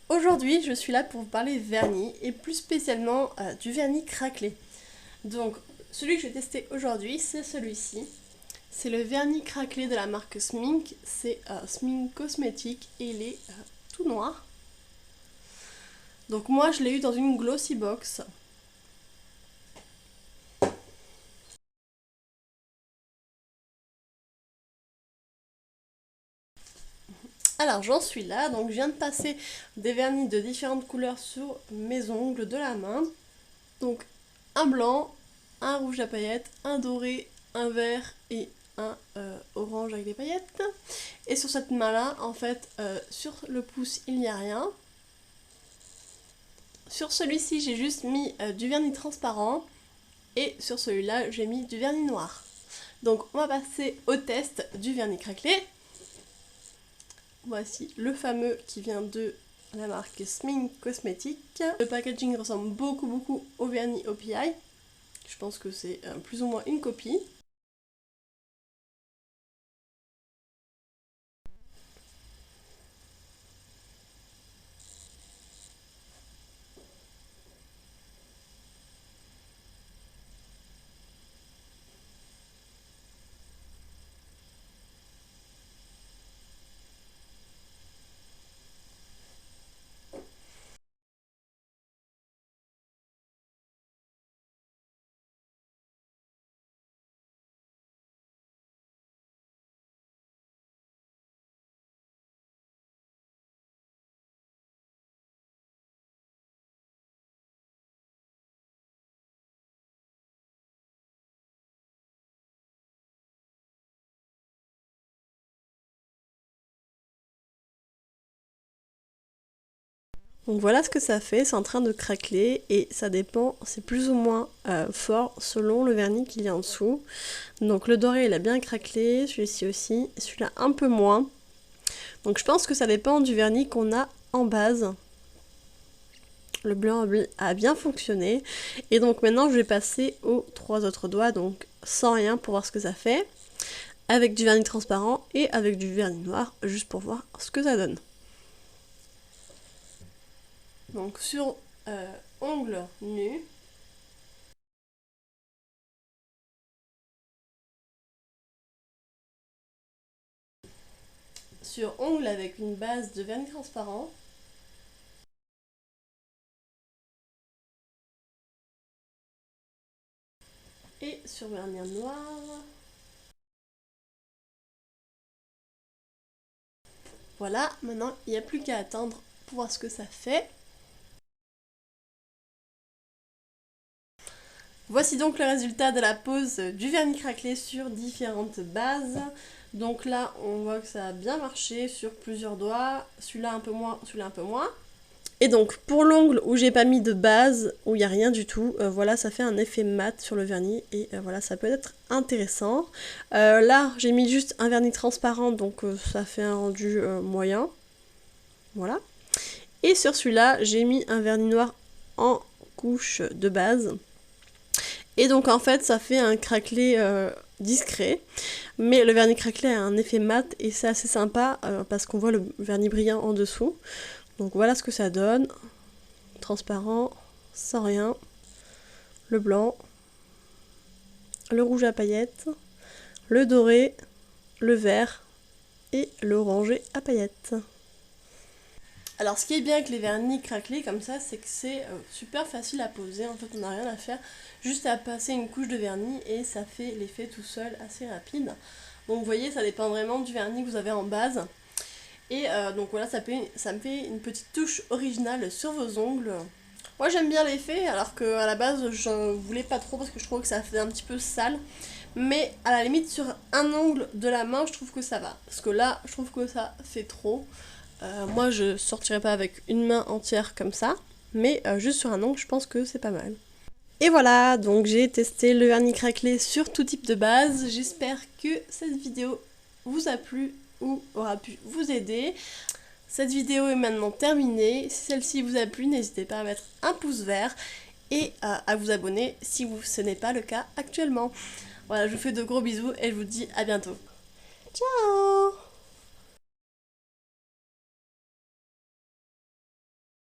Aujourd'hui, je suis là pour vous parler vernis et plus spécialement du vernis craquelé. Donc, celui que je vais tester aujourd'hui, c'est celui-ci. C'est le vernis craquelé de la marque Smink. C'est Smink Cosmétique et il est tout noir. Donc moi, je l'ai eu dans une glossy box. Alors j'en suis là, donc je viens de passer des vernis de différentes couleurs sur mes ongles de la main. Donc un blanc, un rouge à paillettes, un doré, un vert et un orange avec des paillettes. Et sur cette main-là, en fait, sur le pouce, il n'y a rien. Sur celui-ci, j'ai juste mis du vernis transparent. Et sur celui-là, j'ai mis du vernis noir. Donc on va passer au test du vernis craquelé. Voici le fameux qui vient de la marque Smink Cosmétique. Le packaging ressemble beaucoup au vernis OPI. Je pense que c'est plus ou moins une copie. Donc voilà ce que ça fait, c'est en train de craqueler et ça dépend, c'est plus ou moins fort selon le vernis qu'il y a en dessous. Donc le doré il a bien craquelé, celui-ci aussi, celui-là un peu moins. Donc je pense que ça dépend du vernis qu'on a en base. Le blanc a bien fonctionné. Et donc maintenant je vais passer aux 3 autres doigts, donc sans rien pour voir ce que ça fait. Avec du vernis transparent et avec du vernis noir, juste pour voir ce que ça donne. Donc sur ongles nus, sur ongles avec une base de vernis transparent, et sur vernis noir. Voilà, maintenant il n'y a plus qu'à attendre pour voir ce que ça fait. Voici donc le résultat de la pose du vernis craquelé sur différentes bases. Donc là, on voit que ça a bien marché sur plusieurs doigts. Celui-là un peu moins, celui-là un peu moins. Et donc, pour l'ongle où j'ai pas mis de base, où il n'y a rien du tout, voilà, ça fait un effet mat sur le vernis. Et voilà, ça peut être intéressant. Là, j'ai mis juste un vernis transparent, donc ça fait un rendu moyen. Voilà. Et sur celui-là, j'ai mis un vernis noir en couche de base. Et donc en fait ça fait un craquelé discret, mais le vernis craquelé a un effet mat et c'est assez sympa parce qu'on voit le vernis brillant en dessous. Donc voilà ce que ça donne, transparent, sans rien, le blanc, le rouge à paillettes, le doré, le vert et l'orangé à paillettes. Alors ce qui est bien avec les vernis craquelés comme ça, c'est que c'est super facile à poser, en fait on n'a rien à faire, juste à passer une couche de vernis et ça fait l'effet tout seul assez rapide. Donc vous voyez, ça dépend vraiment du vernis que vous avez en base. Et donc voilà, ça me fait une petite touche originale sur vos ongles. Moi j'aime bien l'effet, alors qu'à la base je voulais pas trop parce que je trouve que ça faisait un petit peu sale. Mais à la limite sur un ongle de la main je trouve que ça va. Parce que là je trouve que ça fait trop. Moi je sortirai pas avec une main entière comme ça, mais juste sur un ongle je pense que c'est pas mal. Et voilà, donc j'ai testé le vernis craquelé sur tout type de base. J'espère que cette vidéo vous a plu ou aura pu vous aider. Cette vidéo est maintenant terminée. Si celle-ci vous a plu, n'hésitez pas à mettre un pouce vert et à vous abonner si ce n'est pas le cas actuellement. Voilà, je vous fais de gros bisous et je vous dis à bientôt. Ciao!